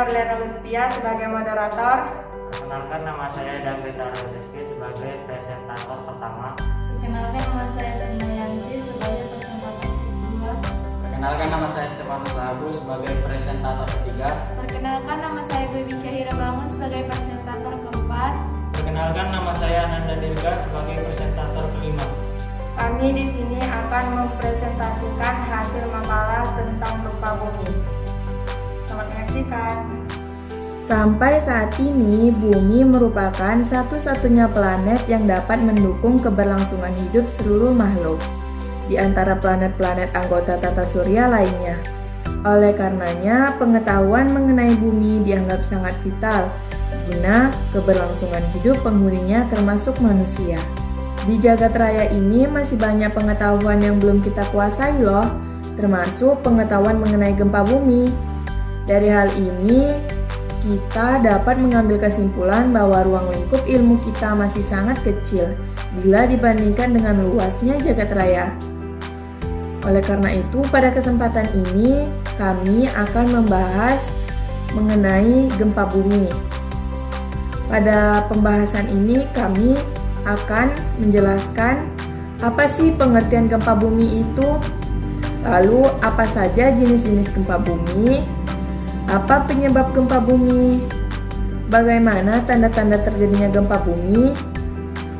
Marlena Lutfia sebagai moderator. Perkenalkan, nama saya David Rizky sebagai presentator pertama. Perkenalkan, nama saya Sendayanti sebagai presentator kedua. Perkenalkan, nama saya Stefanus Labu sebagai presentator ketiga. Perkenalkan, nama saya Baby Syahira Bangun sebagai presentator keempat. Perkenalkan, nama saya Ananda Dirga sebagai presentator kelima. Kami di sini akan mempresentasikan hasil makalah tentang gempa bumi. Selamat menyaksikan. Sampai saat ini, bumi merupakan satu-satunya planet yang dapat mendukung keberlangsungan hidup seluruh makhluk di antara planet-planet anggota tata surya lainnya. Oleh karenanya, pengetahuan mengenai bumi dianggap sangat vital guna keberlangsungan hidup penghuninya termasuk manusia. Di jagat raya ini masih banyak pengetahuan yang belum kita kuasai loh, termasuk pengetahuan mengenai gempa bumi. Dari hal ini, kita dapat mengambil kesimpulan bahwa ruang lingkup ilmu kita masih sangat kecil bila dibandingkan dengan luasnya jagat raya. Oleh karena itu, pada kesempatan ini kami akan membahas mengenai gempa bumi. Pada pembahasan ini kami akan menjelaskan apa sih pengertian gempa bumi itu, lalu apa saja jenis-jenis gempa bumi, apa penyebab gempa bumi, bagaimana tanda-tanda terjadinya gempa bumi,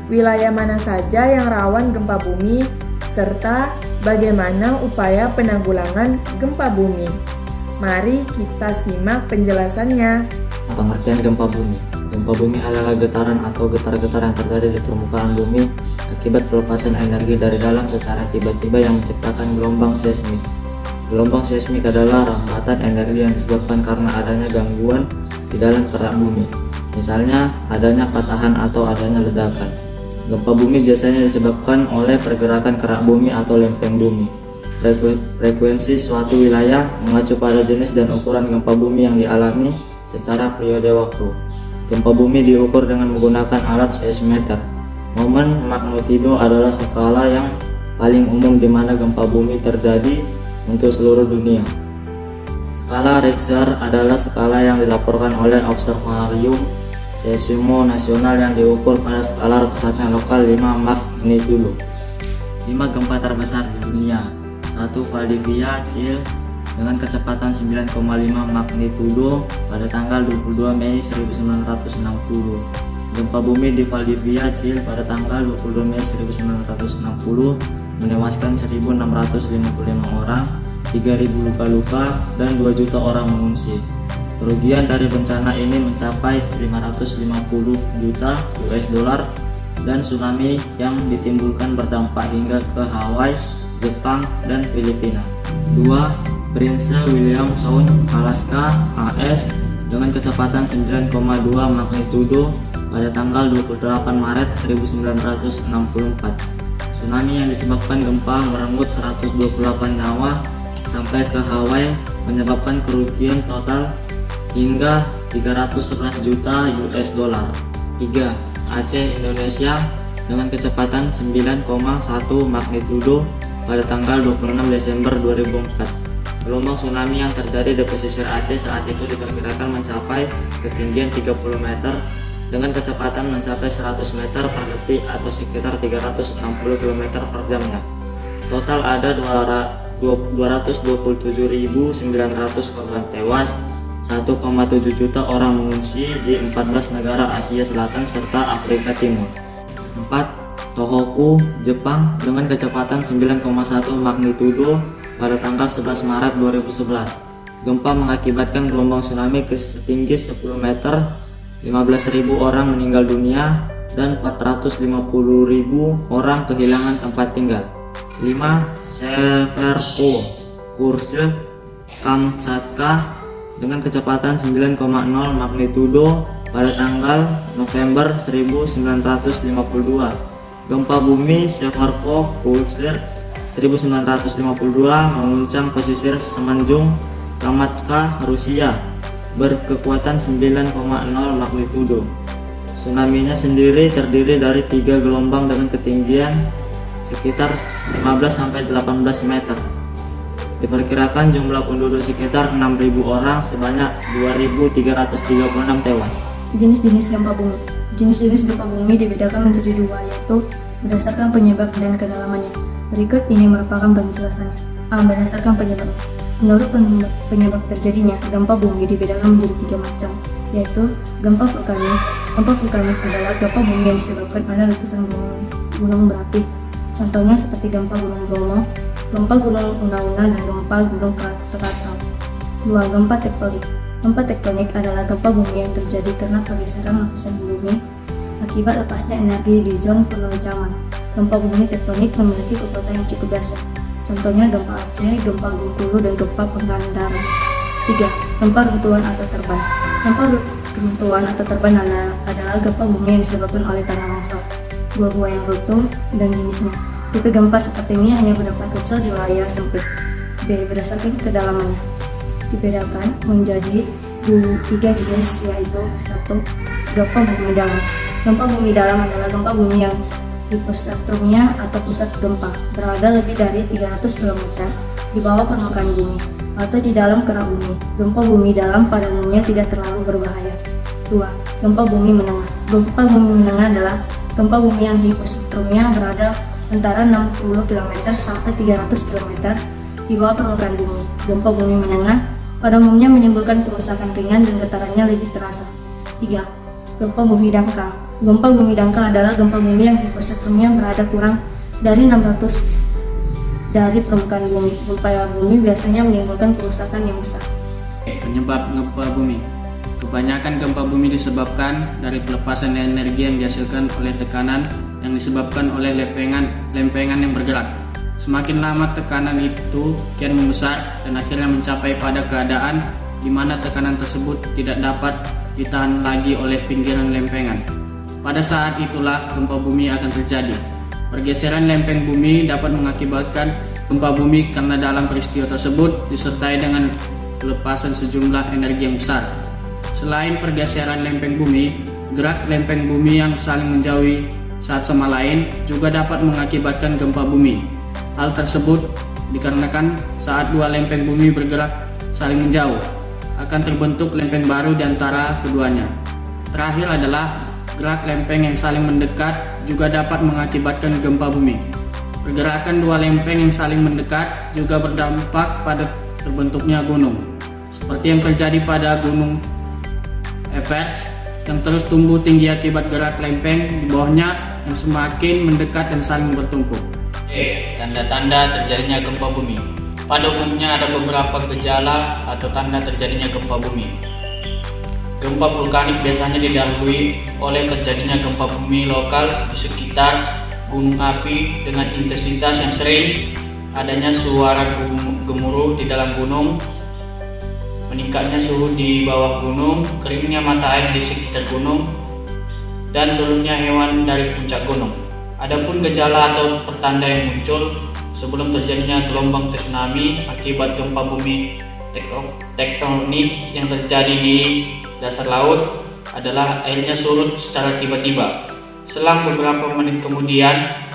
wilayah mana saja yang rawan gempa bumi, serta bagaimana upaya penanggulangan gempa bumi. Mari kita simak penjelasannya. Pengertian gempa bumi. Gempa bumi adalah getaran atau getar-getar yang terjadi di permukaan bumi akibat pelepasan energi dari dalam secara tiba-tiba yang menciptakan gelombang seismik. Gelombang seismik adalah rambatan energi yang disebabkan karena adanya gangguan di dalam kerak bumi. Misalnya, adanya patahan atau adanya ledakan. Gempa bumi biasanya disebabkan oleh pergerakan kerak bumi atau lempeng bumi. Frekuensi suatu wilayah mengacu pada jenis dan ukuran gempa bumi yang dialami secara periode waktu. Gempa bumi diukur dengan menggunakan alat seismometer. Momen magnitudo adalah skala yang paling umum di mana gempa bumi terjadi untuk seluruh dunia. Skala Richter adalah skala yang dilaporkan oleh Observatorium Seismo Nasional yang diukur pada skala pusatnya lokal 5 magnitudo. 5 gempa terbesar di dunia. 1. Valdivia, Chile dengan kecepatan 9,5 magnitudo pada tanggal 22 Mei 1960. Gempa bumi di Valdivia, Chile pada tanggal 22 Mei 1960 menewaskan 1.655 orang, 3.000 luka-luka, dan 2 juta orang mengungsi. Kerugian dari bencana ini mencapai 550 juta US dollar dan tsunami yang ditimbulkan berdampak hingga ke Hawaii, Jepang, dan Filipina. 2. Prince William Sound, Alaska, AS dengan kecepatan 9,2 magnitudo pada tanggal 28 Maret 1964. Tsunami yang disebabkan gempa merenggut 128 nyawa sampai ke Hawaii, menyebabkan kerugian total hingga 311 juta US dollar. 3. Aceh, Indonesia dengan kecepatan 9,1 magnitudo pada tanggal 26 Desember 2004. Gelombang tsunami yang terjadi di pesisir Aceh saat itu diperkirakan mencapai ketinggian 30 meter dengan kecepatan mencapai 100 meter per detik atau sekitar 360 km per jamnya. Total ada 227.900 korban tewas, 1,7 juta orang mengungsi di 14 negara Asia Selatan serta Afrika Timur. 4. Tohoku, Jepang dengan kecepatan 9,1 magnitudo pada tanggal 11 Maret 2011. Gempa mengakibatkan gelombang tsunami ke setinggi 10 meter, 15.000 orang meninggal dunia, dan 450.000 orang kehilangan tempat tinggal. 5. Severko, Kursk, Kamchatka dengan kecepatan 9,0 magnitudo pada tanggal November 1952. Gempa bumi Severko, Kursk 1952 menguncang pesisir semenanjung Kamchatka, Rusia berkekuatan 9,0 magnitudo. Tsunami-nya sendiri terdiri dari 3 gelombang dengan ketinggian sekitar 15-18 meter. Diperkirakan jumlah penduduk sekitar 6.000 orang sebanyak 2.336 tewas. Jenis-jenis gempa bumi. Jenis-jenis gempa bumi dibedakan menjadi dua, yaitu berdasarkan penyebab dan kedalamannya. Berikut ini merupakan penjelasannya. Berdasarkan penyebab. Menurut penyebab terjadinya, gempa bumi dibedakan menjadi 3 macam, yaitu gempa vulkanik. Gempa vulkanik adalah gempa bumi yang disebabkan oleh letusan gunung berapi. Contohnya seperti gempa Gunung Bromo, gempa Gunung Una-Una, dan gempa Gunung Krakatau. 2. Gempa tektonik. Gempa tektonik adalah gempa bumi yang terjadi karena pergeseran lapisan bumi akibat lepasnya energi di zona penunjaman. Gempa bumi tektonik memiliki kekuatan yang cukup dahsyat. Contohnya gempa Aceh, gempa Bengkulu, dan gempa Pangandaran. 3. Gempa runtuhan atau terban. Gempa runtuhan atau terban adalah gempa bumi yang disebabkan oleh tanah longsor, gua-gua yang runtuh, dan jenisnya. Tipe gempa seperti ini hanya berdampak kecil di wilayah sempit. B. Berdasarkan kedalamannya, dibedakan menjadi 3 jenis, yaitu 1. Gempa bumi dalam. Gempa bumi dalam adalah gempa bumi yang hipocentrumnya atau pusat gempa berada lebih dari 300 km di bawah permukaan bumi atau di dalam kerak bumi. Gempa bumi dalam pada umumnya tidak terlalu berbahaya. 2. Gempa bumi menengah. Gempa bumi menengah adalah gempa bumi yang hipocentrumnya berada antara 60 km sampai 300 km di bawah permukaan bumi. Gempa bumi menengah pada umumnya menimbulkan kerusakan ringan dan getarannya lebih terasa. 3. Gempa bumi dangkal. Gempa bumi dangkal adalah gempa bumi yang hipocentrumnya berada kurang dari 600 dari permukaan bumi. Gempa bumi biasanya menimbulkan kerusakan yang besar. Penyebab gempa bumi. Kebanyakan gempa bumi disebabkan dari pelepasan energi yang dihasilkan oleh tekanan yang disebabkan oleh lempengan yang bergerak. Semakin lama tekanan itu kian membesar dan akhirnya mencapai pada keadaan di mana tekanan tersebut tidak dapat ditahan lagi oleh pinggiran lempengan. Pada saat itulah gempa bumi akan terjadi. Pergeseran lempeng bumi dapat mengakibatkan gempa bumi karena dalam peristiwa tersebut disertai dengan pelepasan sejumlah energi yang besar. Selain pergeseran lempeng bumi, gerak lempeng bumi yang saling menjauhi satu sama lain juga dapat mengakibatkan gempa bumi. Hal tersebut dikarenakan saat dua lempeng bumi bergerak saling menjauh, akan terbentuk lempeng baru di antara keduanya. Terakhir adalah gerak lempeng yang saling mendekat juga dapat mengakibatkan gempa bumi. Pergerakan dua lempeng yang saling mendekat juga berdampak pada terbentuknya gunung, seperti yang terjadi pada Gunung Everest yang terus tumbuh tinggi akibat gerak lempeng di bawahnya yang semakin mendekat dan saling bertumpuk. Tanda-tanda terjadinya gempa bumi. Pada umumnya ada beberapa gejala atau tanda terjadinya gempa bumi. Gempa vulkanik biasanya didahului oleh terjadinya gempa bumi lokal di sekitar gunung api dengan intensitas yang sering, adanya suara gemuruh di dalam gunung, meningkatnya suhu di bawah gunung, keringnya mata air di sekitar gunung, dan turunnya hewan dari puncak gunung. Adapun gejala atau pertanda yang muncul sebelum terjadinya gelombang tsunami akibat gempa bumi tektonik yang terjadi di dasar laut adalah airnya surut secara tiba-tiba. Selang beberapa menit kemudian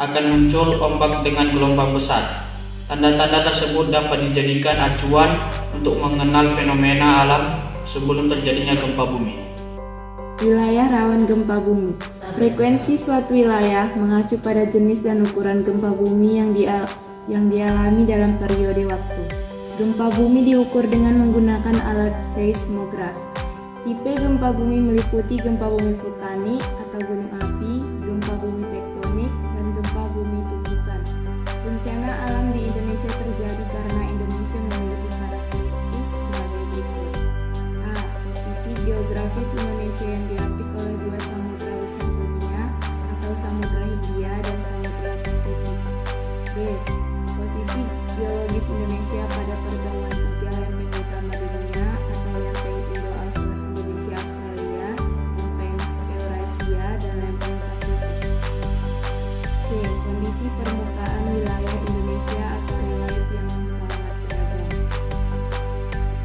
akan muncul ombak dengan gelombang besar. Tanda-tanda tersebut dapat dijadikan acuan untuk mengenal fenomena alam sebelum terjadinya gempa bumi. Wilayah rawan gempa bumi. Frekuensi suatu wilayah mengacu pada jenis dan ukuran gempa bumi yang dialami dalam periode waktu. Gempa bumi diukur dengan menggunakan alat seismograf. Tipe gempa bumi meliputi gempa bumi vulkanik atau gunung api, gempa bumi tektonik, dan gempa bumi tumbukan. Bencana alam di Indonesia terjadi karena Indonesia memiliki karakteristik sebagai berikut. A. Posisi geografis Indonesia yang diapit oleh dua samudra besar dunia atau Samudra Hindia dan Samudra Pasifik. B. Posisi geologis Indonesia pada pertemuan tiga lempeng utama dunia atau lempeng Indonesia Australia, lempeng Eurasia, dan lempeng Pasifik. C. Kondisi permukaan wilayah Indonesia atau relief yang sangat beragam.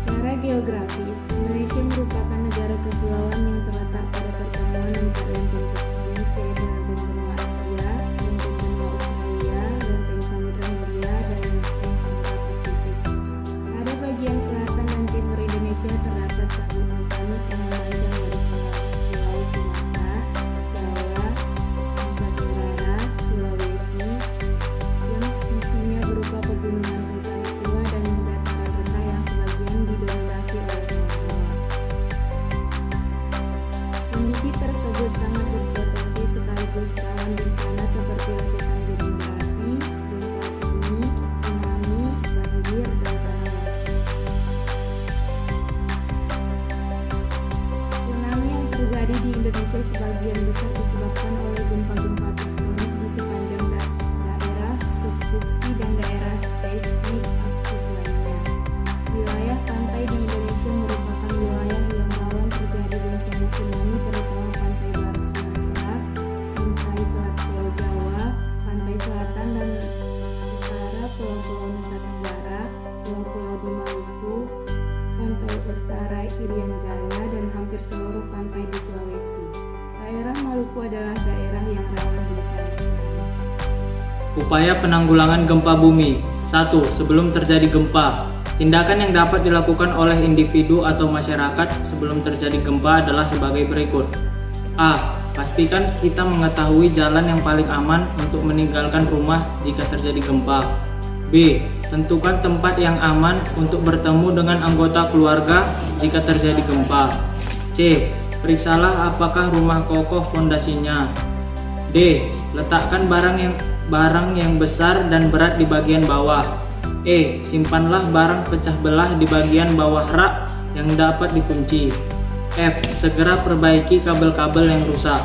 Secara geografis, Indonesia merupakan negara kepulauan yang terletak pada pertemuan antara lempeng tektonik yaitu lempeng benua Asia, lempeng benua Australia, lempeng Samudra Hindia, dan lempeng Samudra Pasifik. Irian Jaya, dan hampir seluruh pantai di Sulawesi. Daerah Maluku adalah daerah yang rawan bencana tsunami. Upaya penanggulangan gempa bumi. 1. Sebelum terjadi gempa. Tindakan yang dapat dilakukan oleh individu atau masyarakat sebelum terjadi gempa adalah sebagai berikut. A. Pastikan kita mengetahui jalan yang paling aman untuk meninggalkan rumah jika terjadi gempa. B. Tentukan tempat yang aman untuk bertemu dengan anggota keluarga jika terjadi gempa. C. Periksalah apakah rumah kokoh fondasinya. D. Letakkan barang yang besar dan berat di bagian bawah. E. Simpanlah barang pecah belah di bagian bawah rak yang dapat dikunci. F. Segera perbaiki kabel-kabel yang rusak.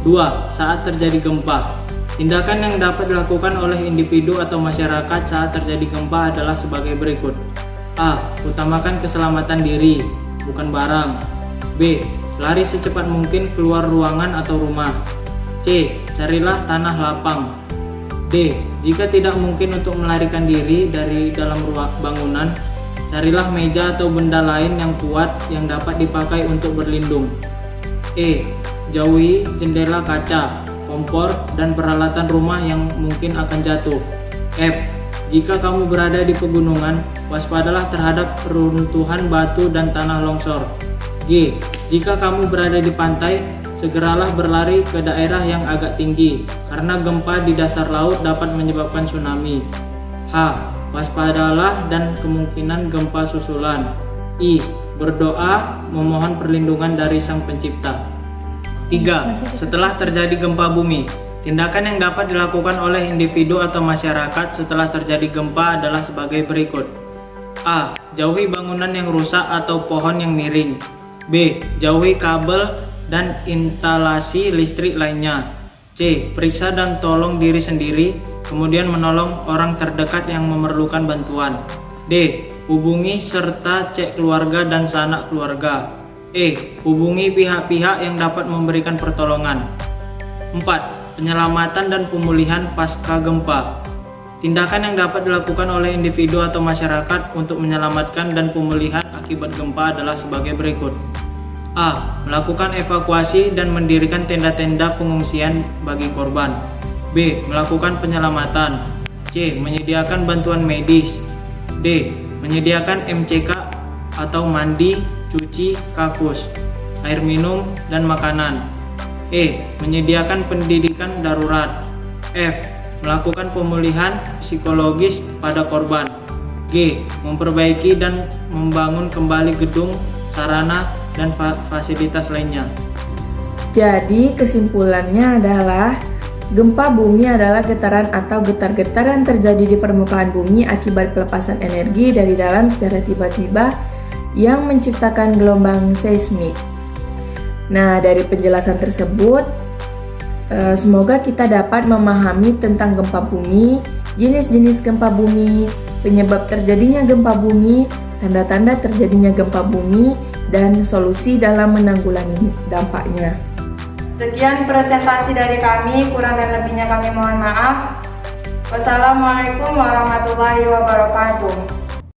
2. Saat terjadi gempa. Tindakan yang dapat dilakukan oleh individu atau masyarakat saat terjadi gempa adalah sebagai berikut. A. Utamakan keselamatan diri, bukan barang. B. Lari secepat mungkin keluar ruangan atau rumah. C. Carilah tanah lapang. D. Jika tidak mungkin untuk melarikan diri dari dalam bangunan, carilah meja atau benda lain yang kuat yang dapat dipakai untuk berlindung. E. Jauhi jendela kaca, kompor, dan peralatan rumah yang mungkin akan jatuh. F. Jika kamu berada di pegunungan, waspadalah terhadap reruntuhan batu dan tanah longsor. G. Jika kamu berada di pantai, segeralah berlari ke daerah yang agak tinggi, karena gempa di dasar laut dapat menyebabkan tsunami. H. Waspadalah dan kemungkinan gempa susulan. I. Berdoa memohon perlindungan dari Sang Pencipta. 3. Setelah terjadi gempa bumi. Tindakan yang dapat dilakukan oleh individu atau masyarakat setelah terjadi gempa adalah sebagai berikut. A. Jauhi bangunan yang rusak atau pohon yang miring. B. Jauhi kabel dan instalasi listrik lainnya. C. Periksa dan tolong diri sendiri, kemudian menolong orang terdekat yang memerlukan bantuan. D. Hubungi serta cek keluarga dan sanak keluarga. E. Hubungi pihak-pihak yang dapat memberikan pertolongan. 4. Penyelamatan dan pemulihan pasca gempa. Tindakan yang dapat dilakukan oleh individu atau masyarakat untuk menyelamatkan dan pemulihan akibat gempa adalah sebagai berikut. A. Melakukan evakuasi dan mendirikan tenda-tenda pengungsian bagi korban. B. Melakukan penyelamatan. C. Menyediakan bantuan medis. D. Menyediakan MCK atau mandi, cuci, kakus, air minum, dan makanan. E. Menyediakan pendidikan darurat. F. Melakukan pemulihan psikologis pada korban. G. Memperbaiki dan membangun kembali gedung, sarana, dan fasilitas lainnya. Jadi kesimpulannya adalah gempa bumi adalah getaran atau getar-getar yang terjadi di permukaan bumi akibat pelepasan energi dari dalam secara tiba-tiba yang menciptakan gelombang seismik. Nah, dari penjelasan tersebut, semoga kita dapat memahami tentang gempa bumi, jenis-jenis gempa bumi, penyebab terjadinya gempa bumi, tanda-tanda terjadinya gempa bumi, dan solusi dalam menanggulangi dampaknya. Sekian presentasi dari kami, kurang dan lebihnya kami mohon maaf. Wassalamualaikum warahmatullahi wabarakatuh.